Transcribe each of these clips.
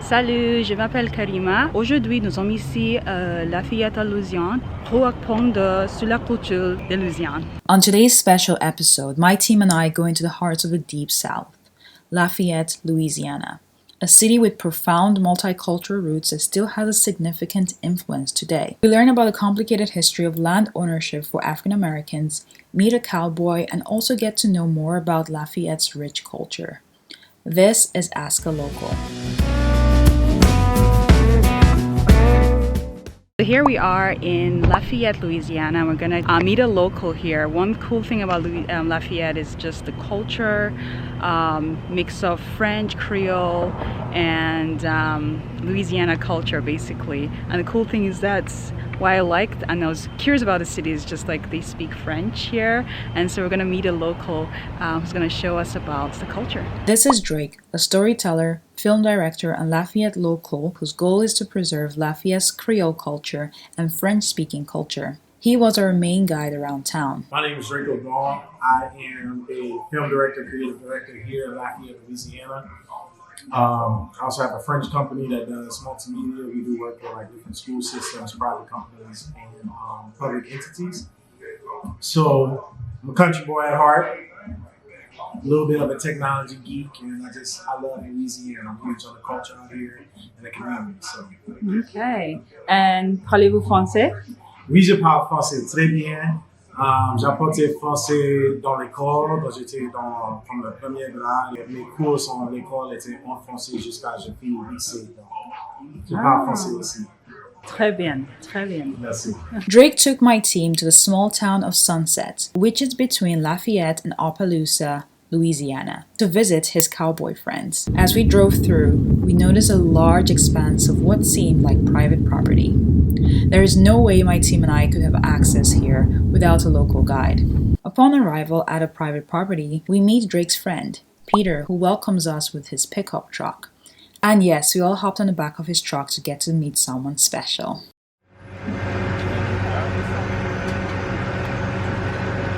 Salut, je m'appelle Karima. Aujourd'hui, nous sommes ici à Lafayette, Louisiane, pour apprendre sur la culture de Louisiane. On today's special episode, my team and I go into the heart of the Deep South, Lafayette, Louisiana, a city with profound multicultural roots that still has a significant influence today. We learn about the complicated history of land ownership for African Americans, meet a cowboy, and also get to know more about Lafayette's rich culture. This is Ask a Local. So here we are in Lafayette, Louisiana. We're gonna meet a local here. One cool thing about Lafayette is just the culture, mix of French, Creole, and Louisiana culture, basically. And the cool thing is that's why I liked and I was curious about the city is just like they speak French here. And so we're gonna meet a local who's gonna show us about the culture. This is Drake, a storyteller, film director, and Lafayette local whose goal is to preserve Lafayette's Creole culture and French-speaking culture. He was our main guide around town. My name is Drake O'Donnell. I am a film director, creative director here in Lafayette, Louisiana. I also have a French company that does multimedia. We do work with like different school systems, private companies, and public entities. So I'm a country boy at heart, a little bit of a technology geek, and I love Louisiana. I'm huge on the culture out here and the community. So. Okay. And parlez-vous français? Oui, je parle français très bien. J'apportais français dans l'école, donc j'étais comme le premier grade. Mes cours à l'école étaient en français jusqu'à je finis le lycée. Donc, je parle français aussi. Très bien, très bien. Merci. Drake took my team to the small town of Sunset, which is between Lafayette and Opelousas, Louisiana, to visit his cowboy friends. As we drove through, we noticed a large expanse of what seemed like private property. There is no way my team and I could have access here without a local guide. Upon arrival at a private property, we meet Drake's friend, Peter, who welcomes us with his pickup truck. And yes, we all hopped on the back of his truck to get to meet someone special.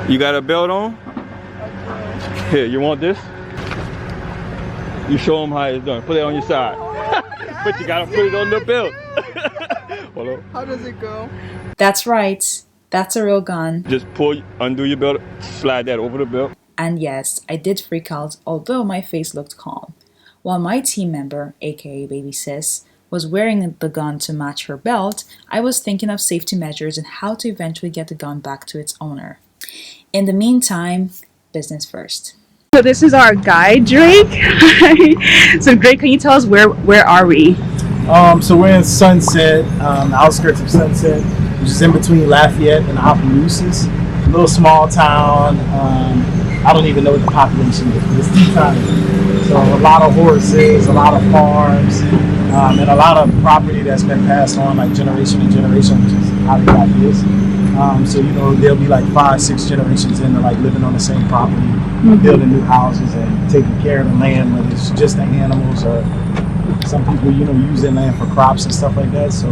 You got a belt on? Here, you want this? You show them how it's done. Put it on your side. But you gotta put it on the belt. Hold on. How does it go? That's right. That's a real gun. Just undo your belt, slide that over the belt. And yes, I did freak out, although my face looked calm. While my team member, aka Baby Sis, was wearing the gun to match her belt, I was thinking of safety measures and how to eventually get the gun back to its owner. In the meantime, business first. So this is our guide, Drake. So Drake, can you tell us where are we? So we're in Sunset, the outskirts of Sunset, which is in between Lafayette and Opelousas. A little small town. I don't even know what the population is, but it's too tiny. So a lot of horses, a lot of farms, and a lot of property that's been passed on like generation to generation, which is how they got this. So there'll be like 5-6 generations into like living on the same property, building new houses and taking care of the land, whether it's just the animals or some people use their land for crops and stuff like that. So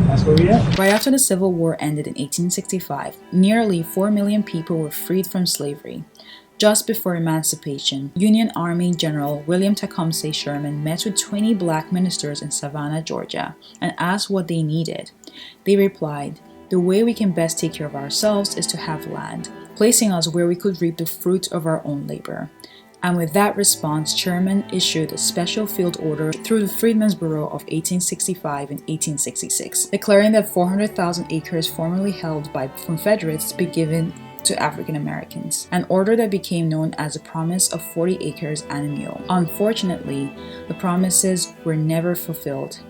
that's where we at. Right after the Civil War ended in 1865, nearly 4 million people were freed from slavery. Just before emancipation, Union Army General William Tecumseh Sherman met with 20 black ministers in Savannah, Georgia, and asked what they needed. They replied, "The way we can best take care of ourselves is to have land, placing us where we could reap the fruit of our own labor." And with that response, Sherman issued a special field order through the Freedmen's Bureau of 1865 and 1866, declaring that 400,000 acres formerly held by Confederates be given to African Americans, an order that became known as the Promise of 40 Acres and a Mule. Unfortunately, the promises were never fulfilled.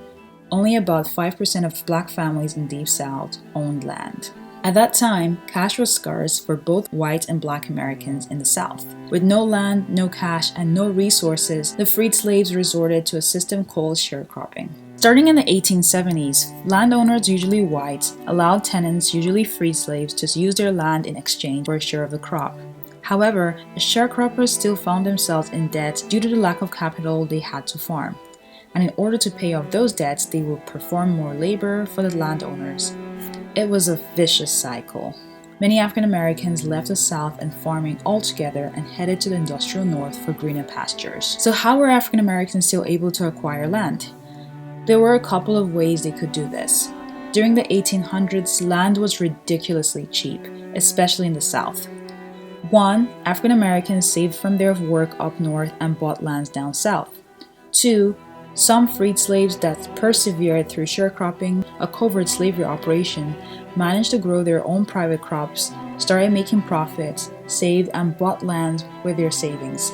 Only about 5% of black families in Deep South owned land. At that time, cash was scarce for both white and black Americans in the South. With no land, no cash, and no resources, the freed slaves resorted to a system called sharecropping. Starting in the 1870s, landowners, usually white, allowed tenants, usually freed slaves, to use their land in exchange for a share of the crop. However, the sharecroppers still found themselves in debt due to the lack of capital they had to farm. And in order to pay off those debts, they would perform more labor for the landowners. It was a vicious cycle. Many African Americans left the South and farming altogether and headed to the industrial North for greener pastures. So how were African Americans still able to acquire land? There were a couple of ways they could do this. During the 1800s, land was ridiculously cheap, especially in the South. 1. African Americans saved from their work up north and bought lands down south. 2. Some freed slaves that persevered through sharecropping, a covert slavery operation, managed to grow their own private crops, started making profits, saved and bought land with their savings.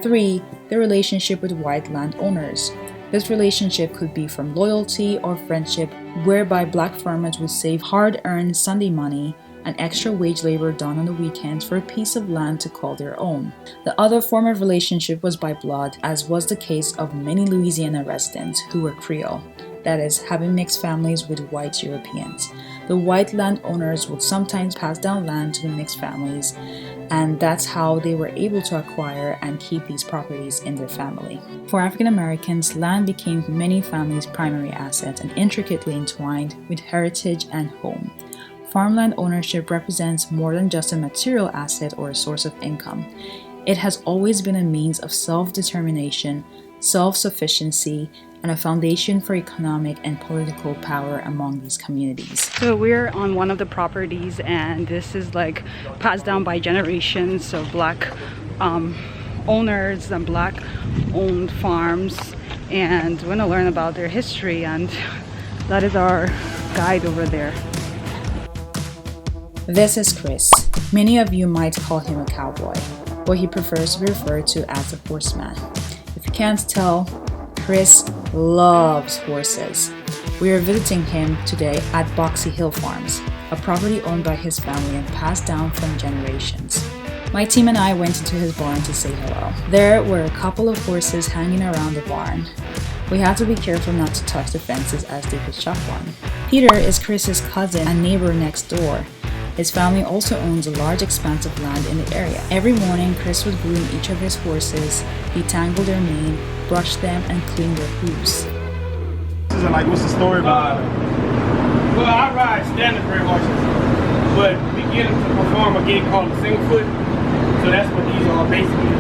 3. The relationship with white landowners. This relationship could be from loyalty or friendship, whereby black farmers would save hard-earned Sunday money and extra wage labor done on the weekends for a piece of land to call their own. The other form of relationship was by blood, as was the case of many Louisiana residents who were Creole, that is, having mixed families with white Europeans. The white landowners would sometimes pass down land to the mixed families, and that's how they were able to acquire and keep these properties in their family. For African Americans, land became many families' primary asset and intricately entwined with heritage and home. Farmland ownership represents more than just a material asset or a source of income. It has always been a means of self-determination, self-sufficiency, and a foundation for economic and political power among these communities. So we're on one of the properties, and this is like passed down by generations of black owners and black owned farms, and we're gonna learn about their history, and that is our guide over there. This is Chris. Many of you might call him a cowboy, but he prefers to be referred to as a horseman. If you can't tell, Chris loves horses. We are visiting him today at Boxy Hill Farms, a property owned by his family and passed down from generations. My team and I went into his barn to say hello. There were a couple of horses hanging around the barn. We had to be careful not to touch the fences as they could shock one. Peter is Chris's cousin and neighbor next door. His family also owns a large expanse of land in the area. Every morning, Chris would groom each of his horses, detangle their mane, brush them, and clean their hooves. What's the story about? Well, I ride standard bred horses, but we get them to perform a game called a single foot. So that's what these are basically,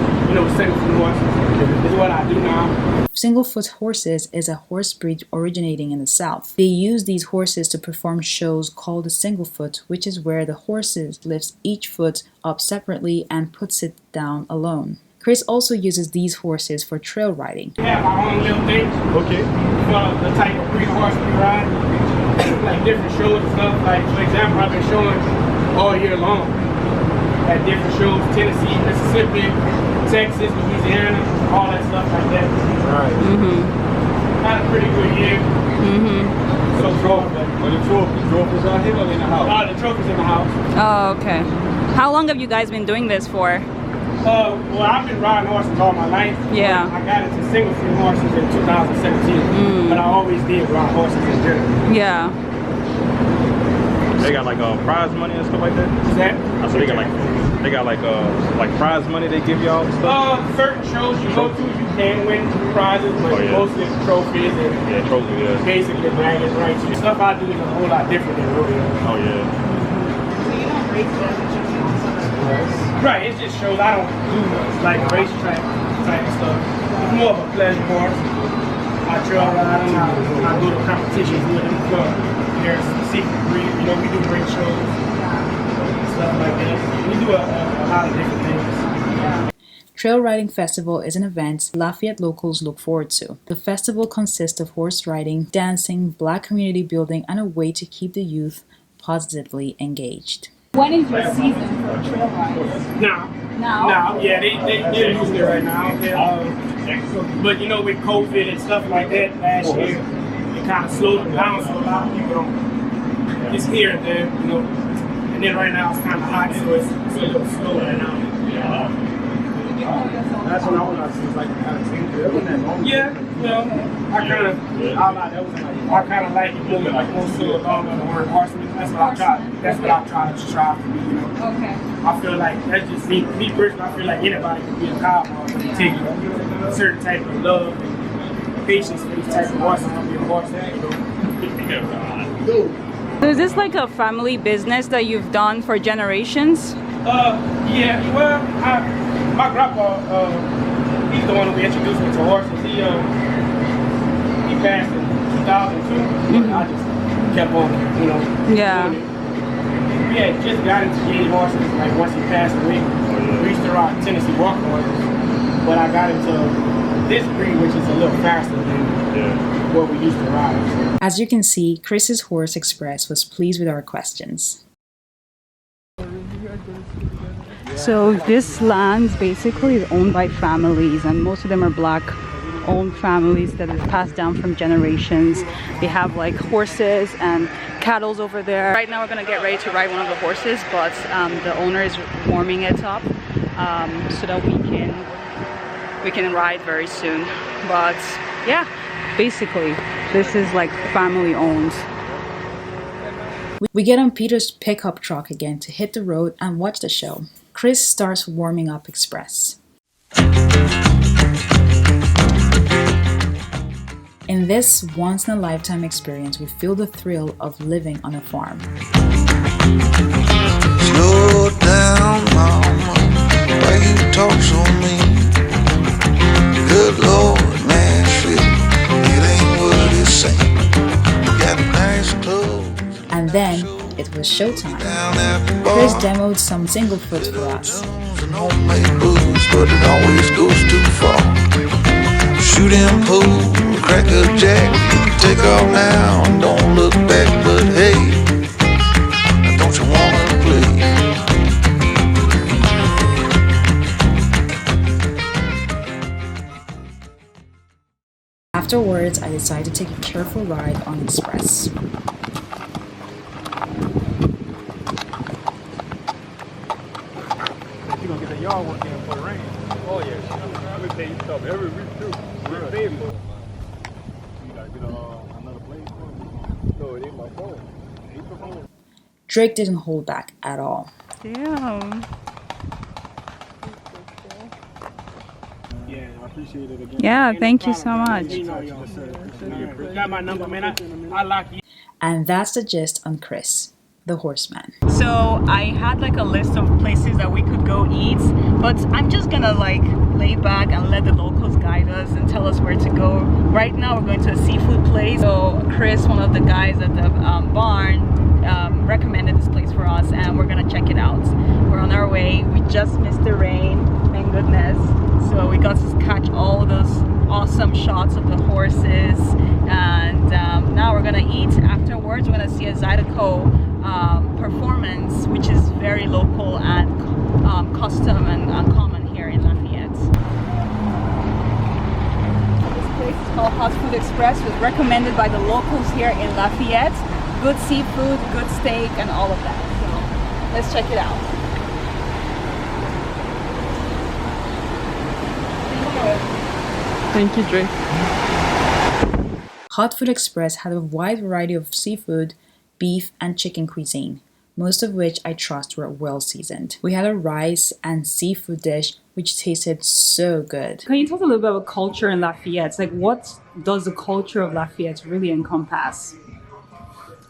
single foot horses. This is what I do now. Single-foot horses is a horse breed originating in the South. They use these horses to perform shows called the single foot, which is where the horses lifts each foot up separately and puts it down alone. Chris also uses these horses for trail riding. We have our own little things. Okay. For the type of breed of horse we ride, like different shows and stuff. Like, for example, I've been showing all year long at different shows: Tennessee, Mississippi, Texas, Louisiana, all that stuff like that. Right. Had a pretty good year. So The trophies out here or in the house? the trophies in the house. Oh, okay. How long have you guys been doing this for? Well, I've been riding horses all my life. Yeah. I got into single foot horses in 2017, but I always did ride horses in general. Yeah. They got like prize money and stuff like that. Is that? So they got like prize money they give y'all and stuff. Certain shows you go to, you can win prizes, but mostly it's trophies and Trophy, yeah. basically bragging rights. The stuff I do is a whole lot different than rodeo. Oh yeah. So you don't race them? Right, it just shows I don't do much like racetrack type of stuff. It's more of a pleasure horse. I trail ride them, I go to competitions with them for their secret breed. We do great shows, stuff like that. We do a lot of different things. Trail Riding Festival is an event Lafayette locals look forward to. The festival consists of horse riding, dancing, black community building, and a way to keep the youth positively engaged. When is your season for trail rides? Now? Yeah, they're using it right now. But with COVID and stuff like that last year, it kind of slowed them down, so a lot of people don't. It's here and there, And then right now it's kind of hot, so it's a little slow right now. That's when I was like kind of thinking. Yeah, I kind of like it moving like more so along with the word horseman. That's what I try to strive to be. Okay. I feel like that's just me personally. I feel like anybody can be a cowboy if you take a certain type of love and patience for these type of horses to be a horse. So is this like a family business that you've done for generations? Yeah. Well, my grandpa, he's the one who introduced me to horses. He passed in 2002, but I just kept on, you know. Yeah. doing it. We had just got into gaining horses, like once he passed away. We used to ride Tennessee walk horses, but I got into this breed, which is a little faster than what we used to ride. So. As you can see, Chris's Horse Express was pleased with our questions. So this land basically is owned by families, and most of them are black owned families that is passed down from generations. They have like horses and cattle over there. Right now we're gonna get ready to ride one of the horses, but the owner is warming it up so that we can ride very soon. But yeah, basically this is like family owned. We get on Peter's pickup truck again to hit the road and watch the show. Chris starts warming up Express. In this once-in-a-lifetime experience, we feel the thrill of living on a farm. Slow down, mama, why you talk so mean? Good Lord, Nashville, it ain't what it seems. Got nice clothes. And then it was showtime. Chris demoed some single foot for us. And homemade booze, but it always goes too far. Shooting pool, crack a jack, take off now and don't look back. But hey, don't you wanna play? Afterwards, I decided to take a careful ride on Express. You're gonna get the yard work in for the rain. Oh yeah, we pay stuff every week too. We pay for it. You gotta get another blade for it. No, it ain't my phone. It ain't my phone. Drake didn't hold back at all. Damn. Yeah, I appreciate it again. Yeah, thank you so much. You got my number, man. I lock you. And that's the gist on Chris, the Horseman. So I had like a list of places that we could go eat, but I'm just gonna like lay back and let the locals guide us and tell us where to go. Right now we're going to a seafood place. So Chris, one of the guys at the barn, recommended this place for us, and we're gonna check it out. We're on our way. We just missed the rain, thank goodness. So we got to catch all those awesome shots of the horses, and now we're gonna eat. Afterwards we're gonna see a Zydeco performance, which is very local and custom and common here in Lafayette. This place is called Hot Food Express. It was recommended by the locals here in Lafayette. Good seafood, good steak, and all of that. So let's check it out. Thank you, Drake. Hot Food Express had a wide variety of seafood, beef, and chicken cuisine, most of which I trust were well seasoned. We had a rice and seafood dish which tasted so good. Can you talk a little bit about culture in Lafayette? Like, what does the culture of Lafayette really encompass?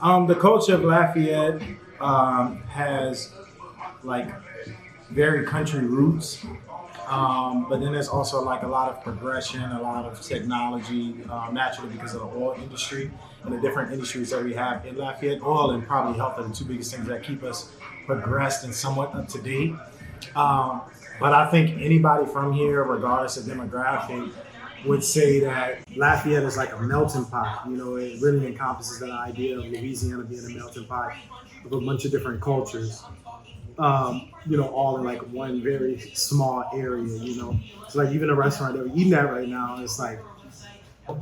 The culture of Lafayette has like very country roots, but then there's also like a lot of progression, a lot of technology, naturally because of the oil industry and the different industries that we have in Lafayette. Oil and probably health are the two biggest things that keep us progressed and somewhat up to date. But I think anybody from here, regardless of demographic, would say that Lafayette is like a melting pot. You know, it really encompasses that idea of Louisiana being a melting pot of a bunch of different cultures. You know, all in like one very small area, you know. It's like even a restaurant that we're eating at right now, it's like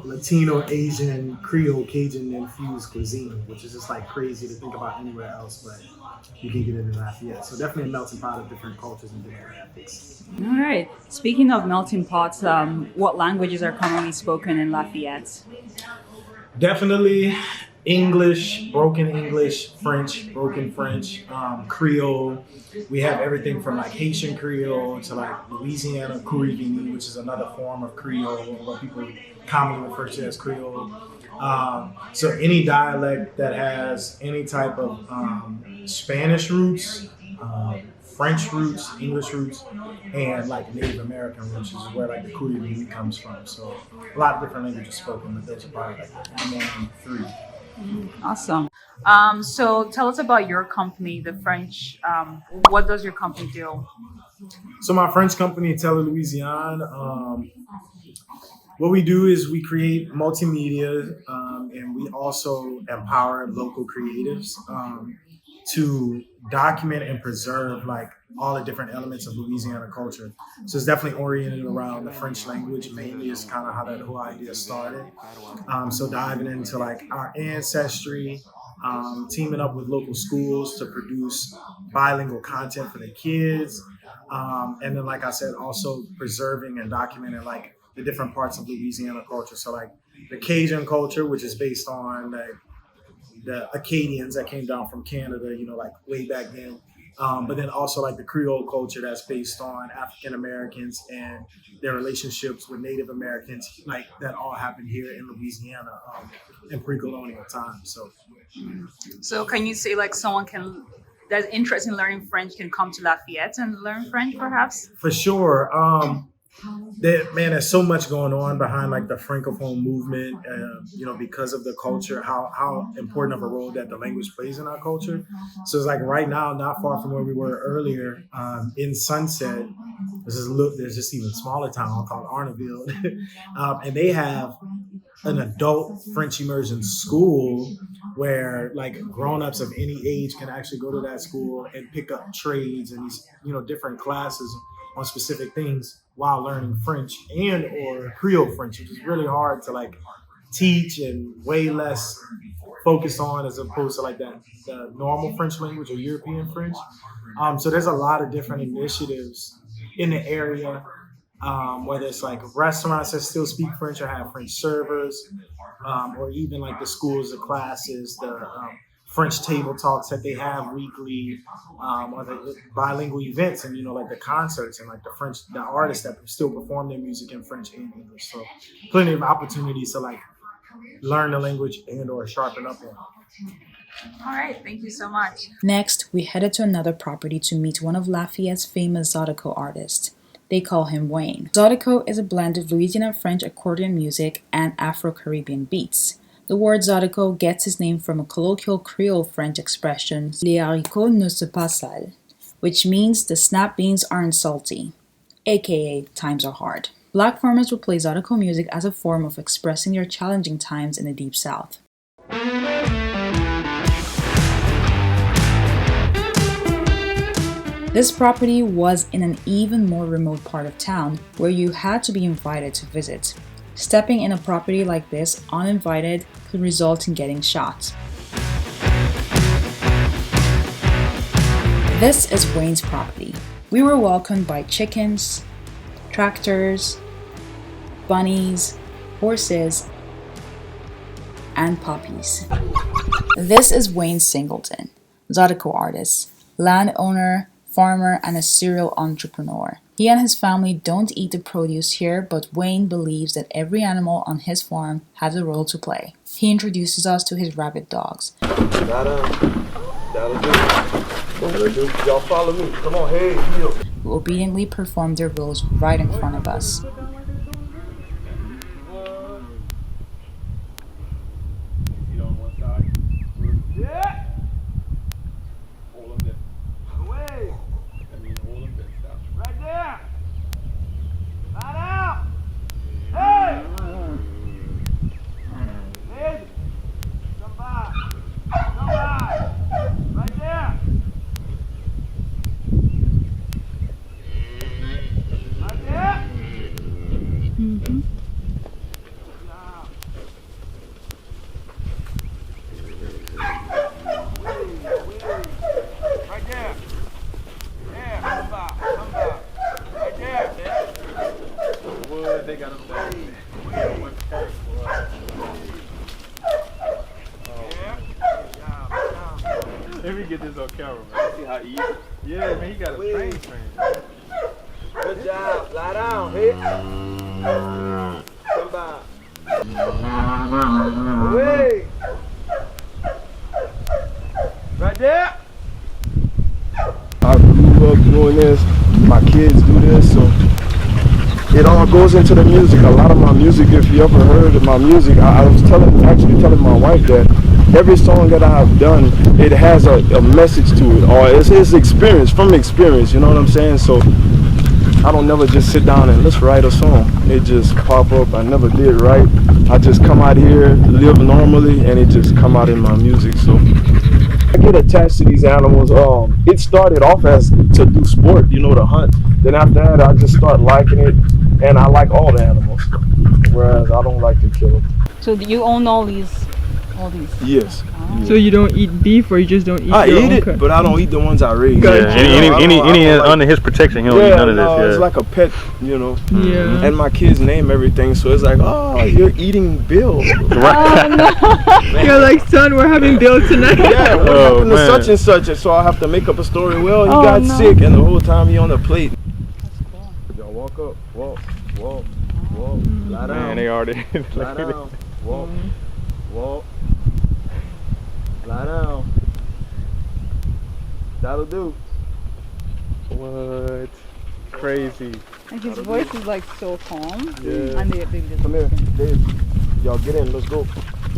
Latino, Asian, Creole, Cajun infused cuisine, which is just like crazy to think about anywhere else, but you can get it in Lafayette. So definitely a melting pot of different cultures and demographics. All right. Speaking of melting pots, what languages are commonly spoken in Lafayette? Definitely English, broken English, French, broken French, Creole. We have everything from like Haitian Creole to like Louisiana Creole, which is another form of Creole, what people commonly refer to as Creole. So any dialect that has any type of Spanish roots, French roots, English roots, and like Native American roots, which is where like the Creole comes from. So a lot of different languages spoken, but those are probably like the main three. Awesome. So tell us about your company, the French. What does your company do? So my French company, Louisiana, what we do is we create multimedia, and we also empower local creatives to document and preserve like all the different elements of Louisiana culture. So it's definitely oriented around the French language mainly is kind of how that whole idea started. So diving into like our ancestry, teaming up with local schools to produce bilingual content for the kids. And then, like I said, also preserving and documenting like the different parts of Louisiana culture. So like the Cajun culture, which is based on the Acadians that came down from Canada, like way back then. But then also like the Creole culture that's based on African Americans and their relationships with Native Americans, like that all happened here in Louisiana in pre-colonial times. So can you say like someone that's interested in learning French can come to Lafayette and learn French, perhaps? For sure. There's so much going on behind like the Francophone movement, because of the culture, how important of a role that the language plays in our culture. So it's like right now, not far from where we were earlier, in Sunset, there's this even smaller town called Arnaville, and they have an adult French immersion school where like grown-ups of any age can actually go to that school and pick up trades and these, different classes on specific things while learning French and or Creole French, which is really hard to like teach and way less focus on as opposed to like the normal French language or European French. So there's a lot of different initiatives in the area, whether it's like restaurants that still speak French or have French servers, or even like the schools, the classes, the French table talks that they have weekly, or the bilingual events and, like the concerts and like the artists that still perform their music in French and English. So plenty of opportunities to like learn the language and or sharpen up on it. All right, thank you so much. Next, we headed to another property to meet one of Lafayette's famous Zydeco artists. They call him Wayne. Zydeco is a blend of Louisiana French accordion music and Afro-Caribbean beats. The word Zydeco gets its name from a colloquial Creole French expression, les haricots ne sont pas sales, which means the snap beans aren't salty, aka times are hard. Black farmers would play Zydeco music as a form of expressing their challenging times in the Deep South. This property was in an even more remote part of town where you had to be invited to visit. Stepping in a property like this uninvited could result in getting shot. This is Wayne's property. We were welcomed by chickens, tractors, bunnies, horses, and puppies. This is Wayne Singleton, Zydeco artist, landowner, farmer, and a serial entrepreneur. He and his family don't eat the produce here, but Wayne believes that every animal on his farm has a role to play. He introduces us to his rabid dogs. That'll do. Y'all follow me. Come on, hey, heel. Who obediently perform their roles right in front of us. Let me get this on camera, man. See how easy? Yeah, man, you got a train. Good job. Lie down, hey. Come by. Away. Right there. I grew up is, my kids do this, so it all goes into the music. A lot of my music, if you ever heard of my music, I was actually telling my wife that every song that I have done, it has a message to it, or it's experience, from experience, you know what I'm saying? So I don't never just sit down and let's write a song. It just pop up. I never did write. I just come out here, live normally, and it just come out in my music. So I get attached to these animals. It started off as to do sport, you know, to hunt. Then after that, I just start liking it, and I like all the animals, whereas I don't like to kill them. So you own all these? Yes. So you don't eat beef, or you just don't eat? I eat it, but I don't eat the ones I raise. Yeah, any under his protection, he don't eat none of this. Yeah, it's like a pet, you know. Yeah. And my kids name everything, so it's like, oh, you're eating Bill. Oh, no. You're like, son, we're having Bill tonight. Yeah, what happened to such and such? And so I have to make up a story. Well, he got sick, and the whole time he on the plate. Y'all walk up, walk, lie down. Man, they already. Lie down, walk. Lie down. That'll do. What? Crazy. And his voice is like so calm. Yeah. And they just come here, Dave. Y'all get in. Let's go.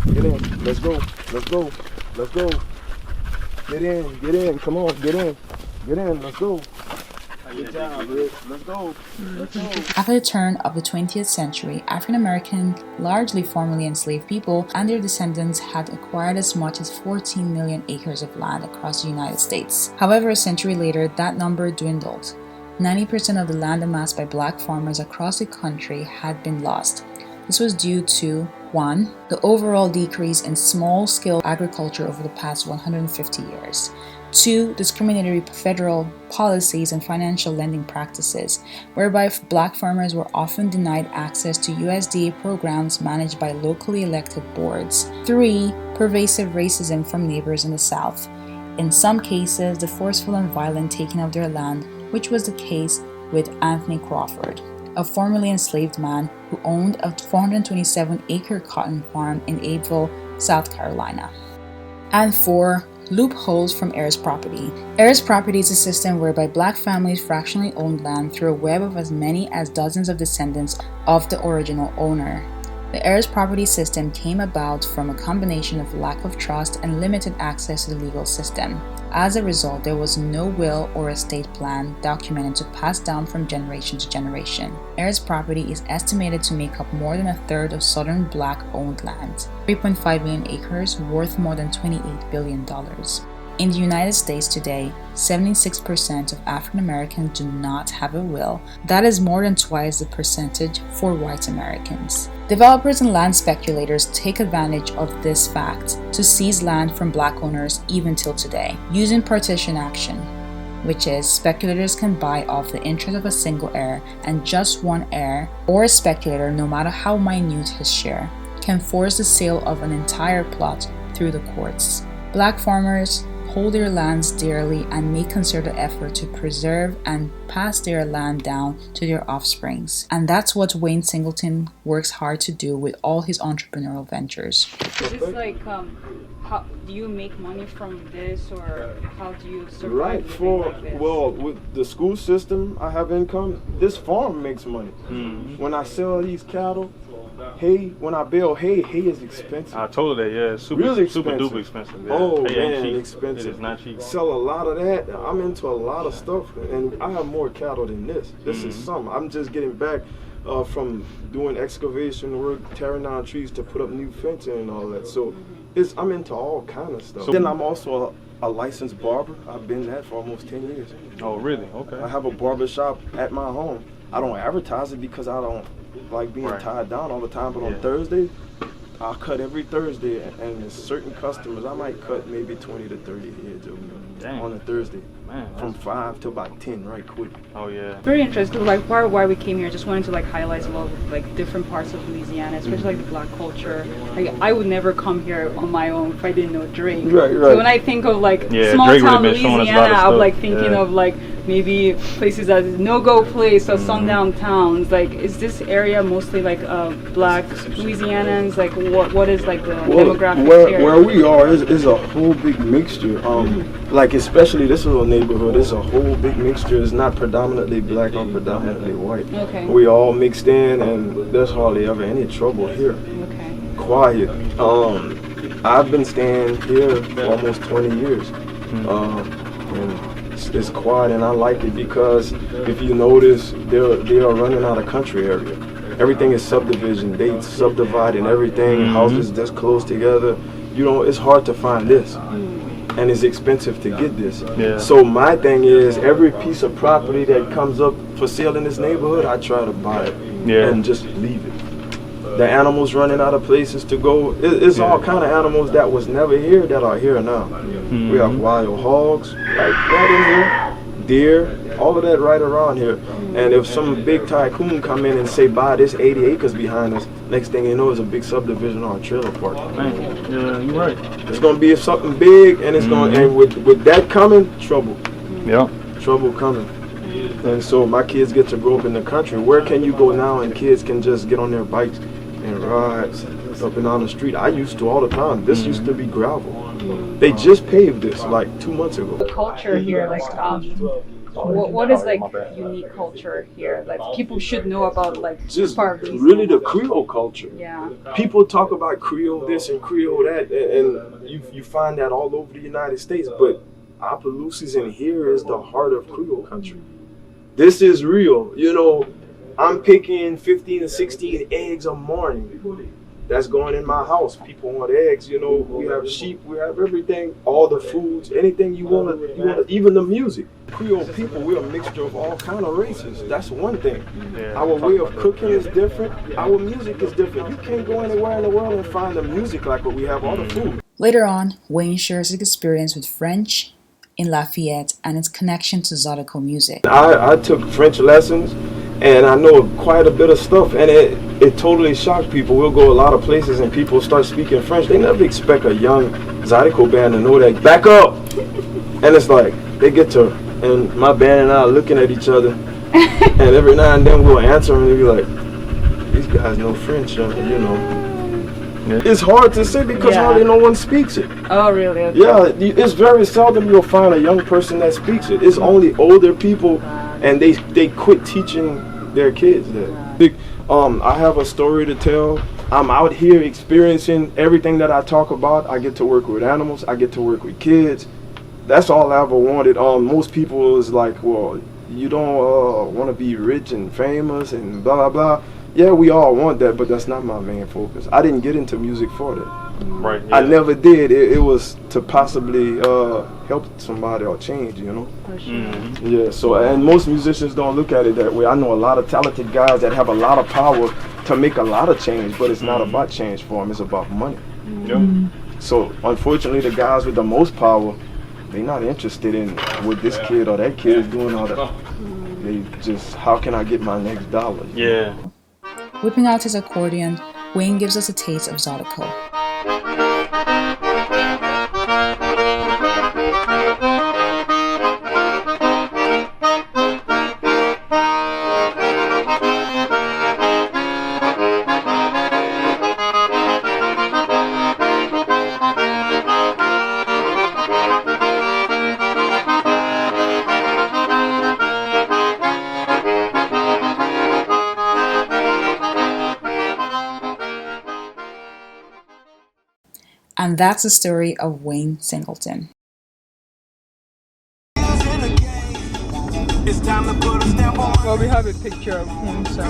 Get in. Let's go. Let's go. Let's go. Get in. Get in. Come on. Get in. Get in. Let's go. Good job, Rick. Let's go. Let's go. After the turn of the 20th century, African American, largely formerly enslaved people, and their descendants had acquired as much as 14 million acres of land across the United States. However, a century later, that number dwindled. 90% of the land amassed by black farmers across the country had been lost. This was due to 1. The overall decrease in small-scale agriculture over the past 150 years. 2. Discriminatory federal policies and financial lending practices, whereby black farmers were often denied access to USDA programs managed by locally elected boards. 3. Pervasive racism from neighbors in the South. In some cases, the forceful and violent taking of their land, which was the case with Anthony Crawford, a formerly enslaved man who owned a 427-acre cotton farm in Abbeville, South Carolina. And 4. Loopholes from heirs property. Heirs property is a system whereby black families fractionally own land through a web of as many as dozens of descendants of the original owner. The heirs property system came about from a combination of lack of trust and limited access to the legal system. As a result, there was no will or estate plan documented to pass down from generation to generation. Heirs property is estimated to make up more than a third of southern black-owned land, 3.5 million acres worth more than $28 billion. In the United States today, 76% of African Americans do not have a will. That is more than twice the percentage for white Americans. Developers and land speculators take advantage of this fact to seize land from black owners even till today, using partition action, which is speculators can buy off the interest of a single heir, and just one heir, or a speculator, no matter how minute his share, can force the sale of an entire plot through the courts. Black farmers hold their lands dearly and make concerted effort to preserve and pass their land down to their offsprings. And that's what Wayne Singleton works hard to do with all his entrepreneurial ventures. Is this like, how do you make money from this, or how do you survive? Right, like this? Well, with the school system, I have income. This farm makes money. When I sell these cattle, hay, when I bale hay is expensive. I told her that, yeah, it's super duper expensive. Yeah. Oh hay ain't man, cheap. expensive. It is not cheap. Sell a lot of that. I'm into a lot of stuff, and I have more cattle than this. This is some. I'm just getting back from doing excavation work, tearing down trees to put up new fencing and all that. So I'm into all kind of stuff. Then I'm also a licensed barber. I've been that for almost 10 years. Oh, really? Okay. I have a barber shop at my home. I don't advertise it because I don't like being tied down all the time, but on Thursday, I'll cut every Thursday, and there's certain customers, I might cut maybe 20 to 30 heads a week on a Thursday. Man, from 5 to about 10 right quick. Oh yeah. Very interesting. Like why we came here, just wanted to like highlight some of like different parts of Louisiana, especially like the black culture. Like I would never come here on my own if I didn't know Drake. Right. So when I think of like small Drake town Louisiana, I'm like thinking of like maybe places that is no-go place or sundown towns. Like, is this area mostly like black Louisianans? Like, what is like the demographics here? Where we are is a whole big mixture. Like especially this little neighborhood is a whole big mixture. It's not predominantly black or predominantly white. Okay. We all mixed in, and there's hardly ever any trouble here. Okay. Quiet. I've been staying here for almost 20 years. And it's quiet, and I like it because if you notice, they are running out of country area. Everything is subdivision. They subdividing everything. Houses this close together. You know, it's hard to find this, and it's expensive to get this. Yeah. So my thing is, every piece of property that comes up for sale in this neighborhood, I try to buy it and just leave it. The animals running out of places to go. It's all kind of animals that was never here that are here now. We have wild hogs, like right in here, deer, all of that right around here. And if some big tycoon come in and say buy this 80 acres behind us, next thing you know is a big subdivision or a trailer park. Yeah, you're right. It's gonna be something big, and it's gonna, and with that coming, trouble. Yeah. Trouble coming. And so my kids get to grow up in the country. Where can you go now and kids can just get on their bikes and ride up and down the street? I used to all the time. This used to be gravel. They just paved this like 2 months ago. The culture here, like, what is like unique culture here? Like, people should know about, like, Just part of these really the Creole culture. Yeah. People talk about Creole this and Creole that, and you find that all over the United States. But Opelousas in here is the heart of Creole country. This is real. You know, I'm picking 15 to 16 eggs a morning. That's going in my house. People want eggs, you know. We have sheep, we have everything, all the foods, anything you want, even the music. Creole people, we're a mixture of all kind of races. That's one thing. Our way of cooking is different. Our music is different. You can't go anywhere in the world and find the music like what we have, all the food. Later on, Wayne shares his experience with French in Lafayette and its connection to Zydeco music. I took French lessons, and I know quite a bit of stuff, and it totally shocked people. We'll go a lot of places and people start speaking French. They never expect a young Zydeco band to know that. Back up! And it's like, they get to, and my band and I are looking at each other, and every now and then we'll answer them and they'll be like, these guys know French, you know. It's hard to say because hardly no one speaks it. Oh, really? Okay. Yeah, it's very seldom you'll find a young person that speaks it. It's only older people, and they quit teaching their kids that. I have a story to tell. I'm out here experiencing everything that I talk about. I get to work with animals. I get to work with kids. That's all I ever wanted. Most people is like, well, you don't want to be rich and famous and blah, blah, blah. Yeah, we all want that, but that's not my main focus. I didn't get into music for that. Right. Yeah. I never did. It was to possibly help somebody or change, you know. For sure. Yeah. So, and most musicians don't look at it that way. I know a lot of talented guys that have a lot of power to make a lot of change, but it's not about change for them. It's about money. So, unfortunately, the guys with the most power, they're not interested in what this kid or that kid is doing. All that. They just, how can I get my next dollar? Yeah. Whipping out his accordion, Wayne gives us a taste of Zydeco. And that's the story of Wayne Singleton. Well, we have a picture of him, so.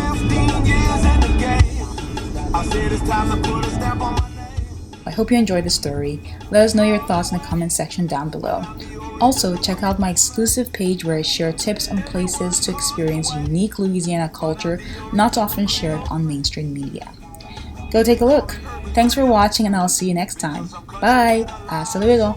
I hope you enjoyed the story. Let us know your thoughts in the comment section down below. Also, check out my exclusive page where I share tips on places to experience unique Louisiana culture not often shared on mainstream media. Go take a look. Thanks for watching, and I'll see you next time. Bye. Hasta luego.